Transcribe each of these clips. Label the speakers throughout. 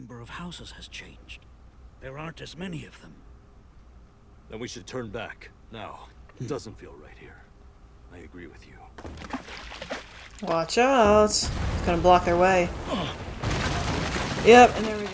Speaker 1: number of houses has changed. There aren't as many of them.
Speaker 2: Then we should turn back. Now, it doesn't feel right here. I agree with you.
Speaker 3: Watch out. It's gonna block their way. Yep, and there we go.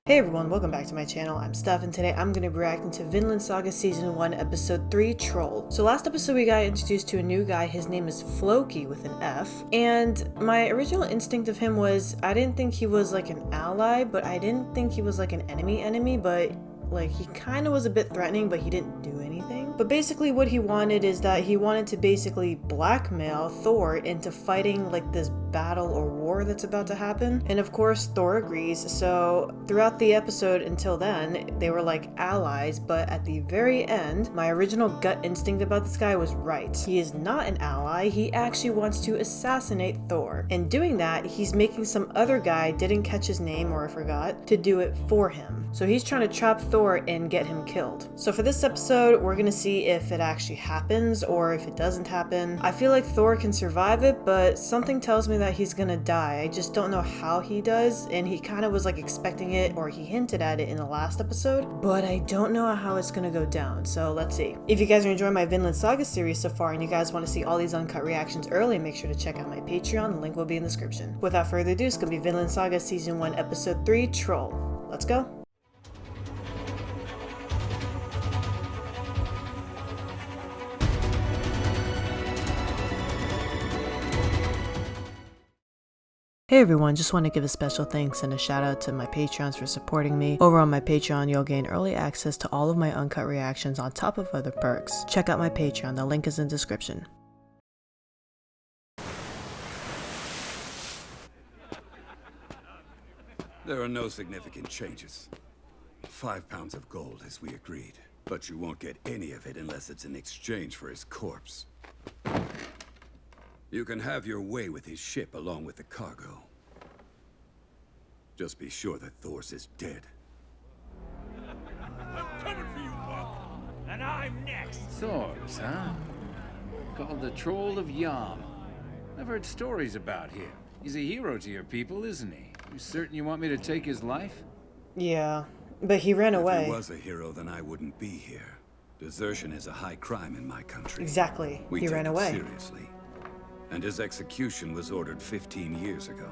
Speaker 3: Hey everyone, welcome back to my channel. I'm Steph, and today I'm going to be reacting to Vinland Saga Season 1, Episode 3, Troll. So last episode we got introduced to a new guy. His name is Floki with an F. And my original instinct of him was, I didn't think he was like an ally, but I didn't think he was like an enemy, but like he kind of was a bit threatening, but he didn't do anything. But basically what he wanted is that he wanted to basically blackmail Thor into fighting like this battle or war that's about to happen. And of course Thor agrees. So throughout the episode until then, they were like allies, but at the very end, my original gut instinct about this guy was right. He is not an ally. He actually wants to assassinate Thor. And doing that, he's making some other guy, didn't catch his name or I forgot, to do it for him. So he's trying to trap Thor and get him killed. So for this episode, we're gonna see if it actually happens or if it doesn't happen. I feel like Thor can survive it, but something tells me that he's gonna die. I just don't know how he does, and he kind of was like expecting it, or he hinted at it in the last episode, but I don't know how it's gonna go down. So let's see. If you guys are enjoying my Vinland Saga series so far and you guys want to see all these uncut reactions early, make sure to check out my Patreon. The link will be in the description. Without further ado, it's gonna be Vinland Saga Season 1, Episode 3, Troll. Let's go. Hey everyone, just want to give a special thanks and a shout out to my Patreons for supporting me. Over on my Patreon, you'll gain early access to all of my uncut reactions on top of other perks. Check out my Patreon, the link is in the description.
Speaker 4: There are no significant changes. 5 pounds of gold as we agreed, but you won't get any of it unless it's in exchange for his corpse. You can have your way with his ship along with the cargo. Just be sure that Thor's is dead.
Speaker 5: I'm coming for you, Buck! And I'm next!
Speaker 6: Thor's, huh? Called the Troll of Yam. I've heard stories about him. He's a hero to your people, isn't he? You certain you want me to take his life?
Speaker 3: Yeah, but he ran away.
Speaker 4: If he was a hero, then I wouldn't be here. Desertion is a high crime in my country.
Speaker 3: Exactly.
Speaker 4: We
Speaker 3: he
Speaker 4: take
Speaker 3: ran
Speaker 4: it
Speaker 3: away.
Speaker 4: seriously. And his execution was ordered 15 years ago.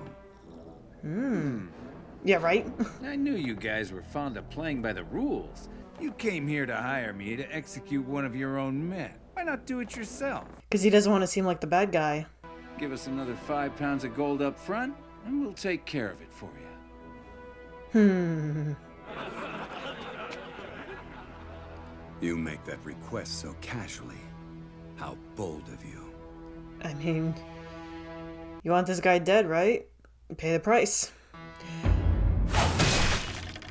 Speaker 3: Yeah, right?
Speaker 6: I knew you guys were fond of playing by the rules. You came here to hire me to execute one of your own men. Why not do it yourself?
Speaker 3: Because he doesn't want to seem like the bad guy.
Speaker 6: Give us another 5 pounds of gold up front, and we'll take care of it for you.
Speaker 4: You make that request so casually. How bold of you.
Speaker 3: I mean, you want this guy dead, right? Pay the price.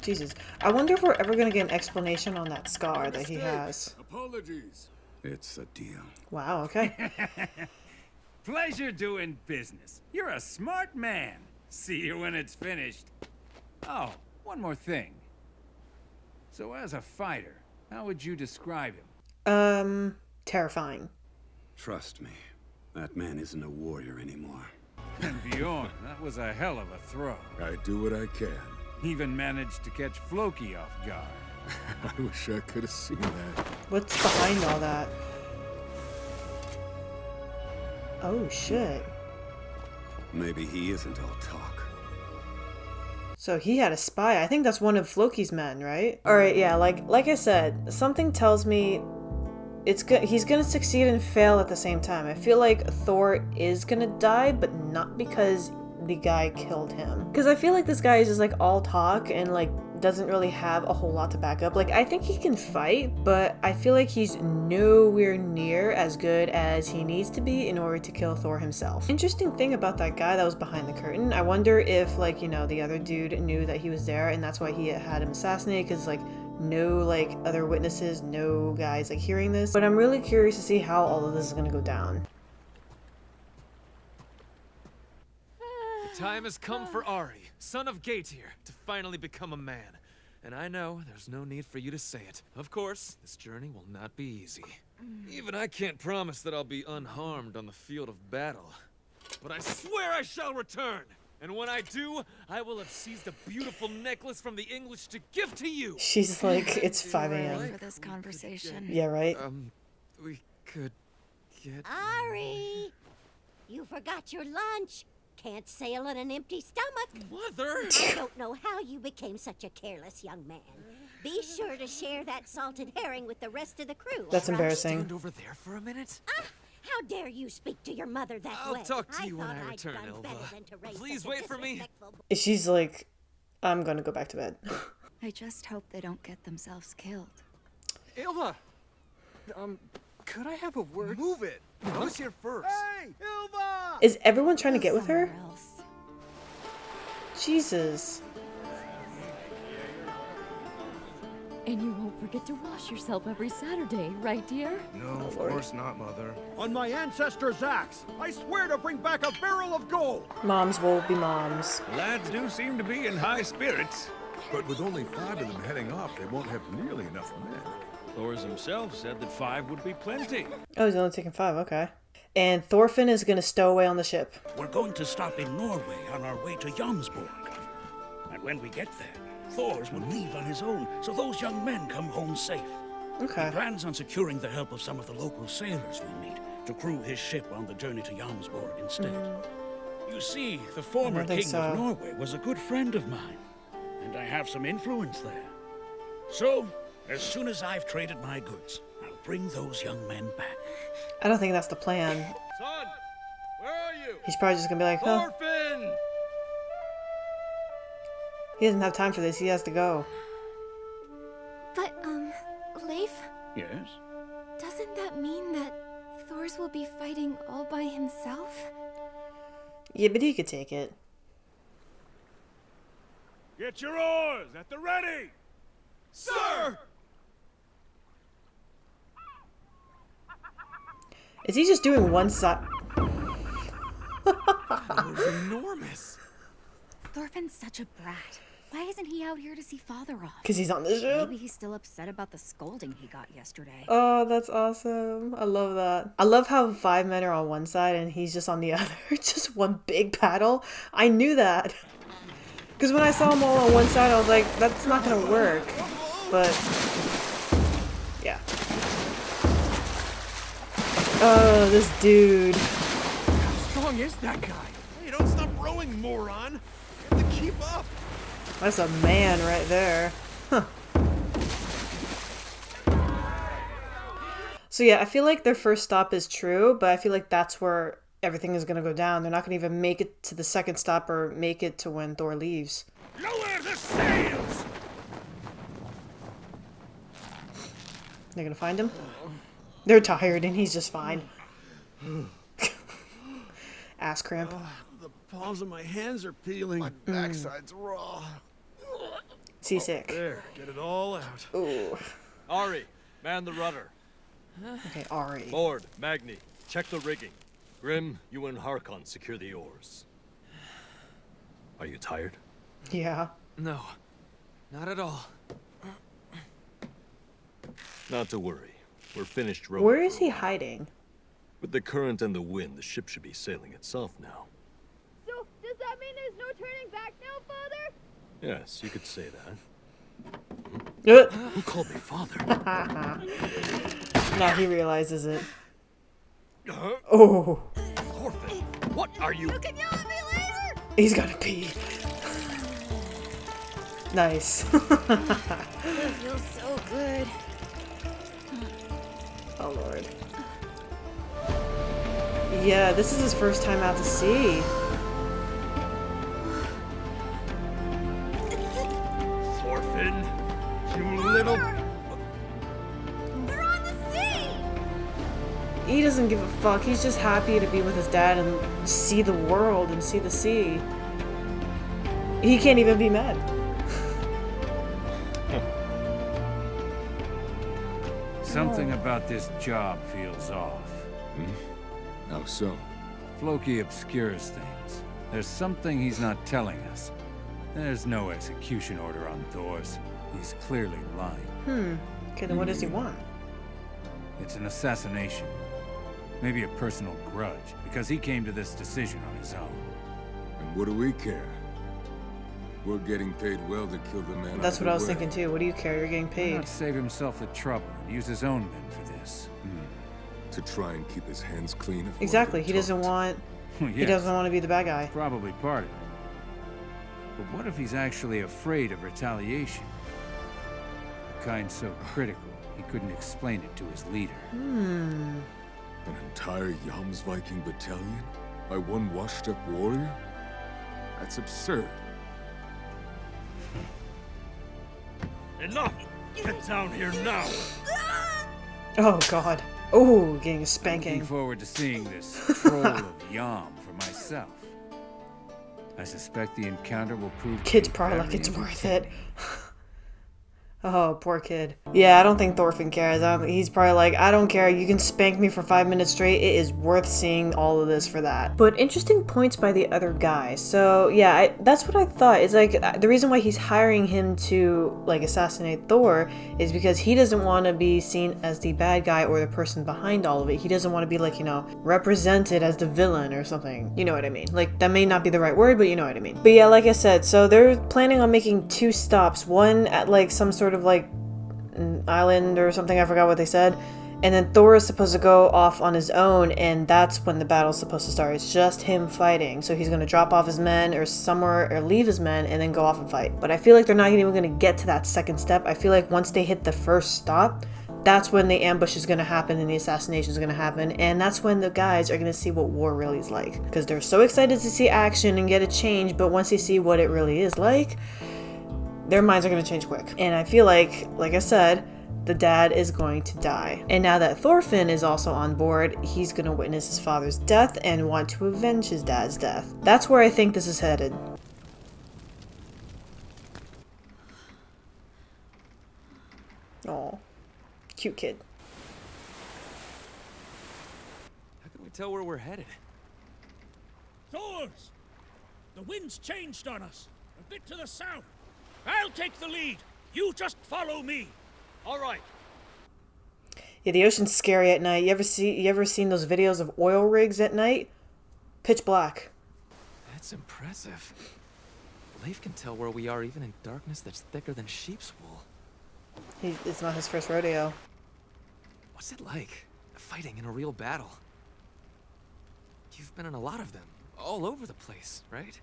Speaker 3: Jesus. I wonder if we're ever going to get an explanation on that scar that he has.
Speaker 4: Apologies. It's a deal.
Speaker 3: Wow, okay.
Speaker 6: Pleasure doing business. You're a smart man. See you when it's finished. Oh, one more thing. So as a fighter, how would you describe him?
Speaker 3: Terrifying.
Speaker 4: Trust me, that man isn't a warrior anymore.
Speaker 6: And Bjorn, that was a hell of a throw.
Speaker 7: I do what I can.
Speaker 6: Even managed to catch Floki off guard.
Speaker 7: I wish I could have seen that.
Speaker 3: What's behind all that? Oh, shit.
Speaker 4: Maybe he isn't all talk.
Speaker 3: So he had a spy. I think that's one of Floki's men, right? Alright, yeah, like I said, something tells me he's gonna succeed and fail at the same time. I feel like Thor is gonna die, but not because the guy killed him. Because I feel like this guy is just like all talk and like doesn't really have a whole lot to back up. Like, I think he can fight, but I feel like he's nowhere near as good as he needs to be in order to kill Thor himself. Interesting thing about that guy that was behind the curtain, I wonder if, like, you know, the other dude knew that he was there and that's why he had him assassinated, because like no like other witnesses, no guys like hearing this. But I'm really curious to see how all of this is gonna go down.
Speaker 8: The time has come for Ari, son of Gaetir, to finally become a man. And I know there's no need for you to say it. Of course, this journey will not be easy. Even I can't promise that I'll be unharmed on the field of battle. But I swear I shall return! And when I do, I will have seized a beautiful necklace from the English to give to you.
Speaker 3: She's like, it's 5
Speaker 9: Ready
Speaker 3: a.m.
Speaker 9: for this conversation.
Speaker 3: Yeah, right?
Speaker 8: We could get...
Speaker 10: Ari! You forgot your lunch. Can't sail on an empty stomach.
Speaker 8: Mother!
Speaker 10: I don't know how you became such a careless young man. Be sure to share that salted herring with the rest of the crew.
Speaker 3: That's
Speaker 10: all right?
Speaker 3: embarrassing.
Speaker 8: Stand over there for a minute.
Speaker 10: How dare you speak to your mother that
Speaker 8: I'll
Speaker 10: way?
Speaker 8: talk to you when
Speaker 10: thought
Speaker 8: I
Speaker 10: I'd
Speaker 8: return,
Speaker 10: done
Speaker 8: Ilva.
Speaker 10: better than to raise
Speaker 8: Please
Speaker 10: such a
Speaker 8: wait for me.
Speaker 10: disrespectful boy.
Speaker 3: She's like, I'm gonna go back to bed.
Speaker 9: I just hope they don't get themselves killed.
Speaker 11: Ilva! Could I have a word? Move it! Who's here first? Hey! Ilva!
Speaker 3: Is everyone trying to get with her?
Speaker 9: Somewhere else.
Speaker 3: Jesus.
Speaker 12: And you won't forget to wash yourself every Saturday, right, dear?
Speaker 11: No, of course not, Mother. On my ancestor's axe, I swear to bring back a barrel of gold!
Speaker 3: Moms will be moms.
Speaker 5: Lads do seem to be in high spirits.
Speaker 7: But with only 5 of them heading off, they won't have nearly enough men.
Speaker 5: Thors himself said that 5 would be plenty.
Speaker 3: Oh, he's only taking 5, okay. And Thorfinn is gonna stow away on the ship.
Speaker 1: We're going to stop in Norway on our way to Jomsborg. And when we get there, Thors will leave on his own, so those young men come home safe.
Speaker 3: Okay.
Speaker 1: He plans on securing the help of some of the local sailors we meet to crew his ship on the journey to Jomsborg instead. You see, the former
Speaker 3: think
Speaker 1: king
Speaker 3: so.
Speaker 1: of Norway was a good friend of mine, and I have some influence there. So, as soon as I've traded my goods, I'll bring those young men back.
Speaker 3: I don't think that's the plan.
Speaker 8: Son, where are you?
Speaker 3: He's probably just gonna be like, huh?
Speaker 8: Thorfinn!
Speaker 3: He doesn't have time for this. He has to go.
Speaker 12: But, Leif,
Speaker 1: Yes?
Speaker 12: doesn't that mean that Thors will be fighting all by himself?
Speaker 3: Yeah, but he could take it.
Speaker 5: Get your oars at the ready!
Speaker 11: Sir!
Speaker 3: Is he just doing one side?
Speaker 8: That was enormous.
Speaker 9: Thorfinn's such a brat. Why isn't he out here to see Father off?
Speaker 3: Because he's on the ship?
Speaker 9: Maybe he's still upset about the scolding he got yesterday.
Speaker 3: Oh, that's awesome. I love that. I love how 5 men are on one side and he's just on the other. Just one big paddle. I knew that. Because when I saw them all on one side, I was like, that's not going to work. But, yeah. Oh, this dude.
Speaker 11: How strong is that guy? Hey, don't stop rowing, moron! You have to keep up!
Speaker 3: That's a man right there. Huh. So yeah, I feel like their first stop is true, but I feel like that's where everything is going to go down. They're not going to even make it to the second stop or make it to when Thor leaves.
Speaker 5: Lower the sails!
Speaker 3: They're going to find him? They're tired and he's just fine. Ass cramp.
Speaker 11: The palms of my hands are peeling. My backside's raw.
Speaker 3: Seasick.
Speaker 11: There, get it all out.
Speaker 3: Ooh.
Speaker 2: Ari, man the rudder.
Speaker 3: Okay, Ari.
Speaker 2: Board, Magni, check the rigging. Grim, you and Harkon secure the oars. Are you tired?
Speaker 3: Yeah.
Speaker 8: No, not at all.
Speaker 2: Not to worry. We're finished rowing.
Speaker 3: Where is
Speaker 2: for a
Speaker 3: he
Speaker 2: while.
Speaker 3: hiding?
Speaker 2: With the current and the wind, the ship should be sailing itself now.
Speaker 12: So, does that mean there's no turning back now, Father?
Speaker 2: Yes, you could say that.
Speaker 3: Uh.
Speaker 2: Who called me father?
Speaker 3: Now he realizes it. Oh.
Speaker 2: Thorfinn, what are you?
Speaker 12: You can yell at me later!
Speaker 3: He's gotta pee. Nice.
Speaker 12: It feels so good.
Speaker 3: Oh lord. Yeah, this is his first time out to sea.
Speaker 5: Thorfinn, you little...
Speaker 12: They're on the sea!
Speaker 3: He doesn't give a fuck. He's just happy to be with his dad and see the world and see the sea. He can't even be mad.
Speaker 6: Something about this job feels off.
Speaker 7: How so?
Speaker 6: Floki obscures things. There's something he's not telling us. There's no execution order on Thor's. He's clearly lying.
Speaker 3: Okay, then what does he want?
Speaker 6: It's an assassination. Maybe a personal grudge, because he came to this decision on his own.
Speaker 7: And what do we care? We're getting paid well to kill the man.
Speaker 3: That's what I was thinking too. What do you care? You're getting
Speaker 6: Why
Speaker 3: paid.
Speaker 6: not save himself the trouble and use his own men for this?
Speaker 7: To try and keep his hands clean. If
Speaker 3: Exactly. He doesn't want. He doesn't want to be the bad guy.
Speaker 6: Probably part of it. But what if he's actually afraid of retaliation? The kind so critical, he couldn't explain it to his leader.
Speaker 7: An entire Jomsviking battalion? By one washed-up warrior? That's absurd.
Speaker 5: Enough! Get down here now!
Speaker 3: Oh God. Oh, getting a spanking.
Speaker 6: Looking forward to seeing this troll of Yom for myself. I suspect the encounter will prove.
Speaker 3: Kid's probably like, it's worth it. Oh, poor kid. Yeah, I don't think Thorfinn cares. He's probably like, I don't care. You can spank me for 5 minutes straight. It is worth seeing all of this for that. But interesting points by the other guy. So yeah, that's what I thought. It's like the reason why he's hiring him to like assassinate Thor is because he doesn't want to be seen as the bad guy or the person behind all of it. He doesn't want to be like, you know, represented as the villain or something. You know what I mean? Like that may not be the right word, but you know what I mean. But yeah, like I said, so they're planning on making 2 stops. One at like some sort of like an island or something, I forgot what they said, and then Thor is supposed to go off on his own, and that's when the battle's supposed to start. It's just him fighting, so he's going to drop off his men or somewhere, or leave his men and then go off and fight. But I feel like they're not even going to get to that second step. I feel like once they hit the first stop, that's when the ambush is going to happen and the assassination is going to happen, and that's when the guys are going to see what war really is like, because they're so excited to see action and get a change, but once they see what it really is like, their minds are going to change quick. And I feel like I said, the dad is going to die. And now that Thorfinn is also on board, he's going to witness his father's death and want to avenge his dad's death. That's where I think this is headed. Oh, cute kid.
Speaker 8: How can we tell where we're headed?
Speaker 1: Thors! The wind's changed on us. A bit to the south. I'll take the lead. You just follow me.
Speaker 5: All right.
Speaker 3: Yeah, the ocean's scary at night. You ever seen those videos of oil rigs at night? Pitch black.
Speaker 8: That's impressive. Leif can tell where we are even in darkness that's thicker than sheep's wool.
Speaker 3: It's not his first rodeo.
Speaker 8: What's it like, fighting in a real battle? You've been in a lot of them, all over the place, right?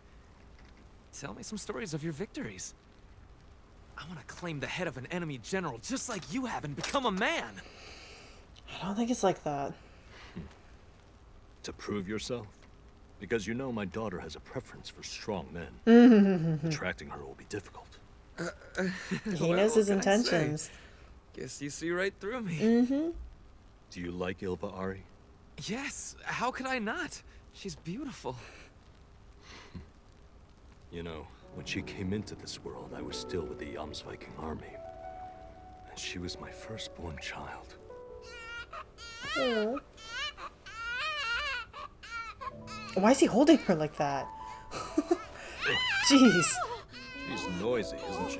Speaker 8: Tell me some stories of your victories. I want to claim the head of an enemy general just like you have and become a man.
Speaker 3: I don't think it's like that.
Speaker 2: To prove yourself? Because you know my daughter has a preference for strong men. Attracting her will be difficult.
Speaker 3: He knows his intentions.
Speaker 8: Guess you see right through me.
Speaker 2: Do you like Ylva, Ari?
Speaker 8: Yes, how could I not? She's beautiful.
Speaker 2: You know, when she came into this world, I was still with the Jomsviking army. And she was my firstborn child.
Speaker 3: Aww. Why is he holding her like that? Jeez.
Speaker 2: She's noisy, isn't she?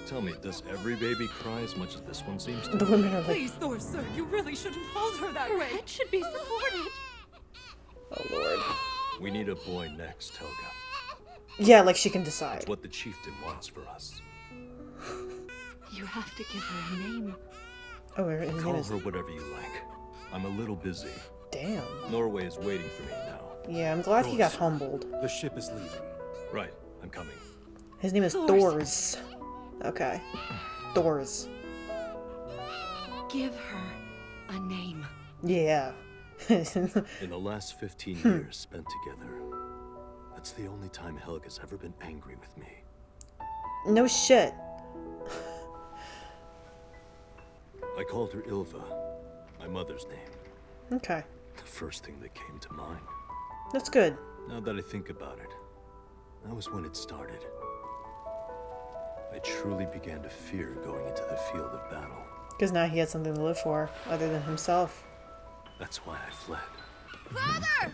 Speaker 2: Tell me, does every baby cry as much as this one seems to?
Speaker 3: The women are like,
Speaker 13: please, Thor, sir, you really shouldn't hold her that way. Her head should be supported.
Speaker 3: oh Lord.
Speaker 2: We need a boy next, Helga.
Speaker 3: Yeah, like she can decide.
Speaker 2: It's what the chieftain wants for us.
Speaker 13: You have to give her a name.
Speaker 3: Oh, his name
Speaker 2: Call
Speaker 3: is...
Speaker 2: her whatever you like. I'm a little busy.
Speaker 3: Damn.
Speaker 2: Norway is waiting for me now.
Speaker 3: Yeah, I'm glad he got humbled.
Speaker 4: The ship is leaving.
Speaker 2: Right, I'm coming.
Speaker 3: His name is Thors. Okay. Thors.
Speaker 13: Give her a name.
Speaker 3: Yeah.
Speaker 2: In the last 15 years spent together, that's the only time Helga's ever been angry with me.
Speaker 3: No shit.
Speaker 2: I called her Ylva, my mother's name.
Speaker 3: Okay.
Speaker 2: The first thing that came to mind.
Speaker 3: That's good.
Speaker 2: Now that I think about it, that was when it started. I truly began to fear going into the field of battle.
Speaker 3: Because now he had something to live for, other than himself.
Speaker 2: That's why I fled.
Speaker 12: Father!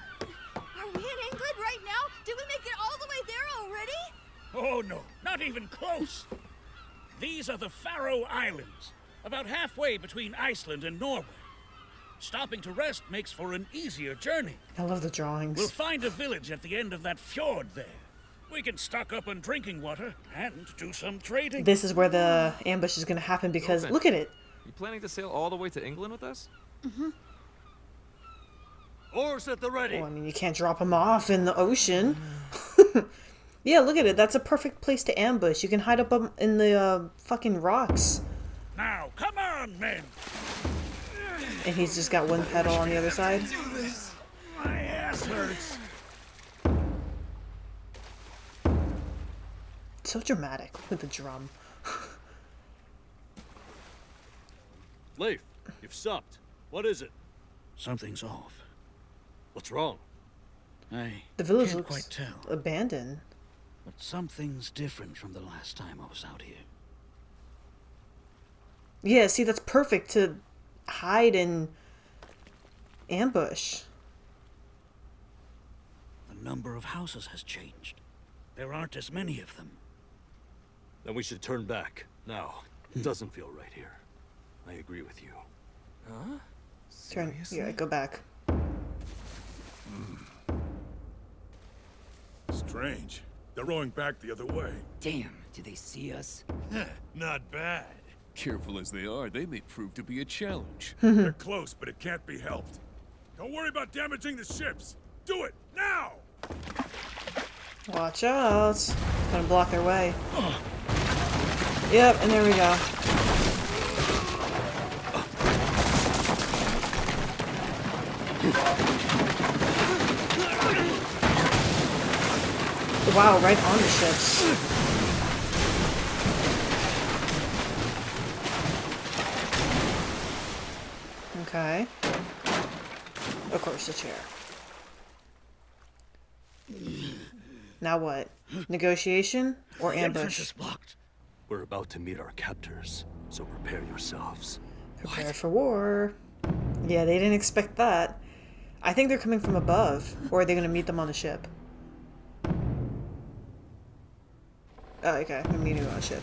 Speaker 12: Are we in England right now? Did we make it all the way there already?
Speaker 1: Oh no, not even close. These are the Faroe Islands, about halfway between Iceland and Norway. Stopping to rest makes for an easier journey.
Speaker 3: I love the drawings.
Speaker 1: We'll find a village at the end of that fjord there. We can stock up on drinking water and do some trading.
Speaker 3: This is where the ambush is going to happen because look at it.
Speaker 8: You planning to sail all the way to England with us?
Speaker 5: Mm-hmm. Oars at the ready.
Speaker 3: Well, I mean, you can't drop them off in the ocean. Yeah, look at it. That's a perfect place to ambush. You can hide up in the fucking rocks.
Speaker 1: Now, come on, men.
Speaker 3: And he's just got one pedal on the other side.
Speaker 1: My ass hurts.
Speaker 3: So dramatic with the drum.
Speaker 5: Leif, you've stopped. What is it?
Speaker 1: Something's off.
Speaker 5: What's wrong?
Speaker 3: The village
Speaker 1: can't
Speaker 3: looks
Speaker 1: quite tell.
Speaker 3: abandoned.
Speaker 1: But something's different from the last time I was out here.
Speaker 3: Yeah, see, that's perfect to hide and ambush.
Speaker 1: The number of houses has changed. There aren't as many of them.
Speaker 5: Then we should turn back. Now, it doesn't feel right here. I agree with you.
Speaker 11: Huh?
Speaker 3: Turn. Yeah, go back.
Speaker 7: Strange. They're rowing back the other way.
Speaker 14: Damn, do they see us?
Speaker 7: Not bad.
Speaker 15: Careful as they are, they may prove to be a challenge.
Speaker 7: They're close, but it can't be helped. Don't worry about damaging the ships. Do it, now!
Speaker 3: Watch out. Gonna block their way. Yep, and there we go. Wow, right on the ships. Okay. Of course, the chair. Now what? Negotiation or ambush?
Speaker 2: We're about to meet our captors, so prepare yourselves.
Speaker 3: Prepare for war. Yeah, they didn't expect that. I think they're coming from above, or are they going to meet them on the ship? Oh, okay. They're meeting them on a ship.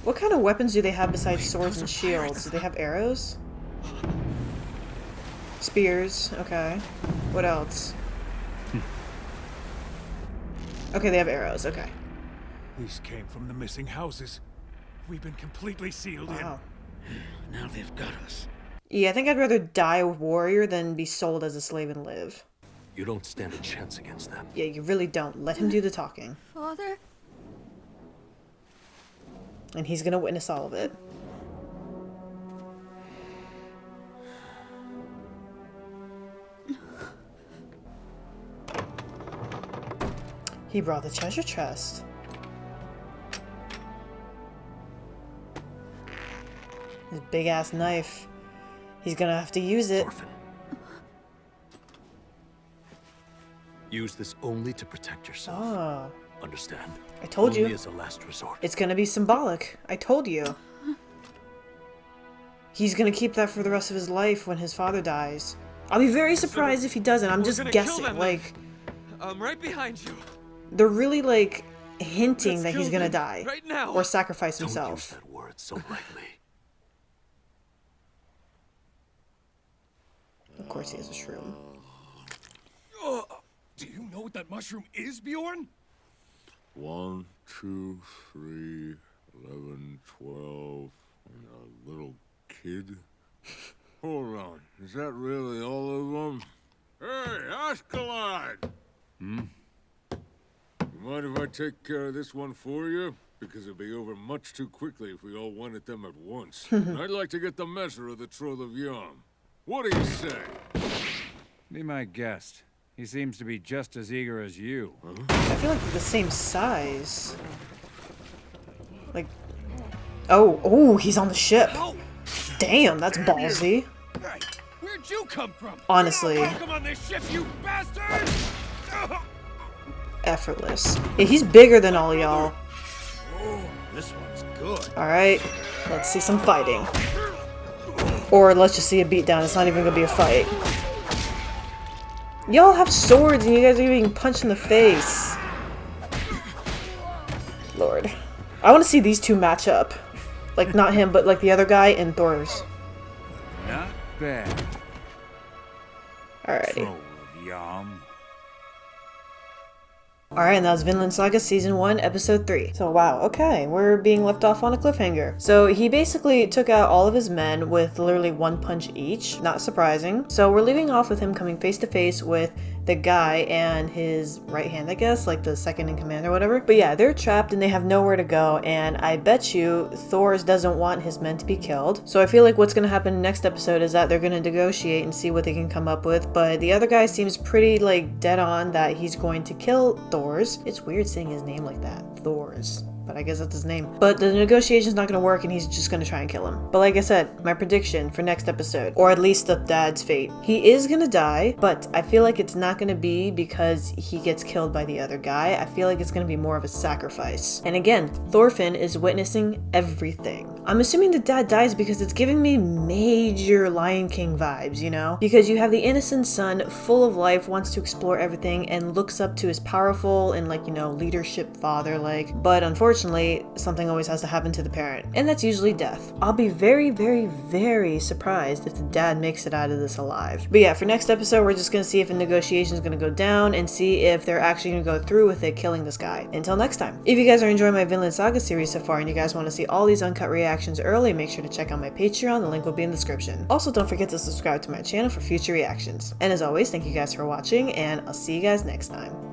Speaker 3: What kind of weapons do they have besides swords and shields? Do they have arrows? Spears. Okay. What else? Okay, they have arrows. Okay.
Speaker 7: These came from the missing houses. We've been completely sealed in.
Speaker 1: Now they've got us.
Speaker 3: Yeah, I think I'd rather die a warrior than be sold as a slave and live.
Speaker 2: You don't stand a chance against them.
Speaker 3: Yeah, you really don't. Let him do the talking.
Speaker 12: Father?
Speaker 3: And he's gonna witness all of it. He brought the treasure chest. His big ass knife. He's gonna have to use it.
Speaker 2: Orphan. Use this only to protect yourself.
Speaker 3: Ah.
Speaker 2: Understand?
Speaker 3: I told you.
Speaker 2: Only as a last resort.
Speaker 3: It's gonna be symbolic. I told you. He's gonna keep that for the rest of his life when his father dies. I'll be very surprised if he doesn't. I'm just guessing. Like,
Speaker 8: I'm right behind you.
Speaker 3: they're really like hinting that he's gonna die
Speaker 8: right now.
Speaker 3: or sacrifice
Speaker 2: Don't
Speaker 3: himself.
Speaker 2: use that word so lightly.
Speaker 3: Of course, he has a shroom.
Speaker 7: Do you know what that mushroom is, Bjorn?
Speaker 15: 1, 2, 3, 11, 12, and a little kid. Hold on, is that really all of them? Hey, Ascalon! You mind if I take care of this one for you? Because it'll be over much too quickly if we all went at them at once. And I'd like to get the measure of the Troll of Yom. What do you say?
Speaker 6: Be my guest. He seems to be just as eager as you.
Speaker 3: I feel like they're the same size. Like, oh, he's on the ship. Damn, that's ballsy.
Speaker 5: Where'd you come from?
Speaker 3: Honestly.
Speaker 5: Welcome on this ship, you bastard!
Speaker 3: Effortless. Yeah, he's bigger than all y'all.
Speaker 5: Oh, this one's good.
Speaker 3: Alright, let's see some fighting. Or let's just see a beatdown. It's not even gonna be a fight. Y'all have swords and you guys are being punched in the face. Lord. I want to see these two match up. Like, not him, but like the other guy in Thor's.
Speaker 6: Not bad.
Speaker 3: Alrighty.
Speaker 6: Troll of Yam.
Speaker 3: Alright, and that was Vinland Saga Season 1, Episode 3. So wow, okay, we're being left off on a cliffhanger. So he basically took out all of his men with literally one punch each, not surprising. So we're leaving off with him coming face to face with the guy and his right hand, I guess, like the second in command or whatever. But yeah, they're trapped and they have nowhere to go, and I bet you Thor's doesn't want his men to be killed. So I feel like what's gonna happen next episode is that they're gonna negotiate and see what they can come up with, but the other guy seems pretty like dead on that he's going to kill Thor's. It's weird saying his name like that, Thor's. But I guess that's his name. But the negotiation's not gonna work and he's just gonna try and kill him. But like I said, my prediction for next episode, or at least the dad's fate, he is gonna die, but I feel like it's not gonna be because he gets killed by the other guy. I feel like it's gonna be more of a sacrifice. And again, Thorfinn is witnessing everything. I'm assuming the dad dies because it's giving me major Lion King vibes, you know? Because you have the innocent son, full of life, wants to explore everything, and looks up to his powerful and like, you know, leadership father, like, but unfortunately, something always has to happen to the parent, and that's usually death. I'll be very, very, very surprised if the dad makes it out of this alive. But yeah, for next episode, we're just gonna see if a negotiation is gonna go down and see if they're actually gonna go through with it, killing this guy. Until next time. If you guys are enjoying my Vinland Saga series so far and you guys want to see all these uncut reactions early, make sure to check out my Patreon. The link will be in the description. Also, don't forget to subscribe to my channel for future reactions. And as always, thank you guys for watching, and I'll see you guys next time.